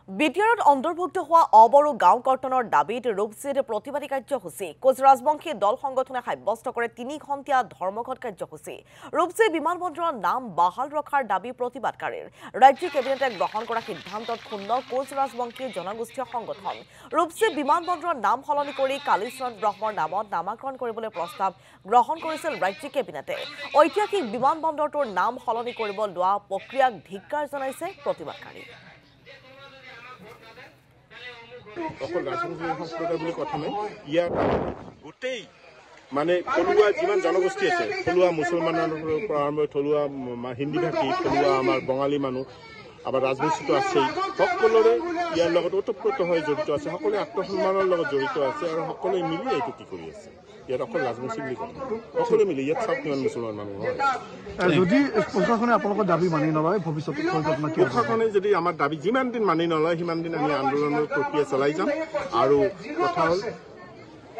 বিটিআৰত অন্তৰ্ভুক্ত হোৱা অবড়ো গাঁও কৰ্তনৰ দাবীত ৰূপসীত প্ৰতিবাদী কাৰ্যসূচী কোচ ৰাজবংশী দল সংগঠনে সাব্যস্ত কৰে ৩ ঘণ্টীয়া ধৰ্মঘট কাৰ্যসূচী ৰূপসী বিমানবন্দৰৰ নাম বাহাল ৰখাৰ দাবী প্ৰতিবাদকাৰীৰ ৰাজ্যিক কেবিনেটে গ্ৰহণ কৰা সিদ্ধান্তত ক্ষুণ্ণ কোচ ৰাজবংশী জনগোষ্ঠীয় সংগঠন ৰূপসী বিমানবন্দৰৰ নাম সলনি কৰি কালীচৰণ ব্ৰহ্মৰ নামত নামাকৰণ কৰিবলৈ প্ৰস্তাৱ গ্ৰহণ কৰিছিল ৰাজ্যিক কেবিনেটে ঐতিহাসিক বিমানবন্দৰটোৰ নাম সলনি কৰিব লোৱা প্ৰক্ৰিয়াক ধিক্কাৰ জনাইছে প্ৰতিবাদকাৰী অকল ৰাজনৈতিক সংস্কৃতি বুলি কথা নাই ইয়াত গোটেই মানে থলুৱা যিমান জনগোষ্ঠী আছে থলুৱা মুছলমানৰ পৰা আৰম্ভ থলুৱা হিন্দী ভাষী থলুৱা আমাৰ বঙালী মানুহ আবাৰ ৰাজবংশীতো আছেই সকলোৰে ইয়াৰ লগত ওতপ্ৰোত হৈ জড়িত আছে সকলোৱে আত্মসন্মানৰ লগত জড়িত আছে আৰু সকলোৱে মিলি এইটো কি কৰি আছে ইয়াত অকল ৰাজবংশী বুলি কথা সকলোৱে মিলি ইয়াত সব কিমান মুছলমান মানুহ হয় যদি প্ৰশাসনে আপোনালোকৰ দাবী মানি নলয় ভৱিষ্যতে প্ৰশাসনে যদি আমাৰ দাবী যিমান দিন মানি নলয় সিমান দিন আমি আন্দোলনৰ প্ৰক্ৰিয়া চলাই যাম আৰু কথা হ'ল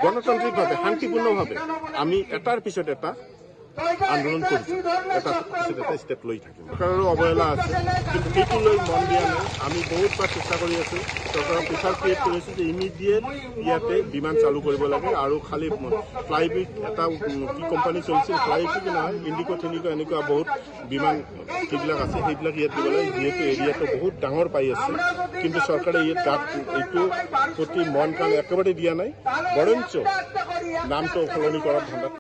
গণতান্ত্ৰিকভাৱে শান্তিপূৰ্ণভাৱে আমি এটাৰ পিছত এটা আন্দোলন কৰিছোঁ এটা পিছত এটা ষ্টেপ লৈ থাকিম চৰকাৰৰো অৱহেলা আছে কিন্তু সেইটো লৈ মন দিয়া নাই আমি বহুতবাৰ চেষ্টা কৰি আছোঁ চৰকাৰৰ প্ৰেছাৰ ক্ৰিয়েট কৰিছোঁ যে ইমিডিয়েট ইয়াতে বিমান চালু কৰিব লাগে আৰু খালি ফ্লাইবিট এটা কি কোম্পানী চলিছিল ফ্লাইবিট নহয় ইণ্ডিকো থেনিকো এনেকুৱা বহুত বিমান যিবিলাক আছে সেইবিলাক ইয়াত দিব লাগে যিহেতু এৰিয়াটো বহুত ডাঙৰ পাই আছে কিন্তু চৰকাৰে ইয়াত এইটো প্ৰতি মন কাণ একেবাৰে দিয়া নাই বৰঞ্চ নামটো সলনি কৰাৰ ধান্দাত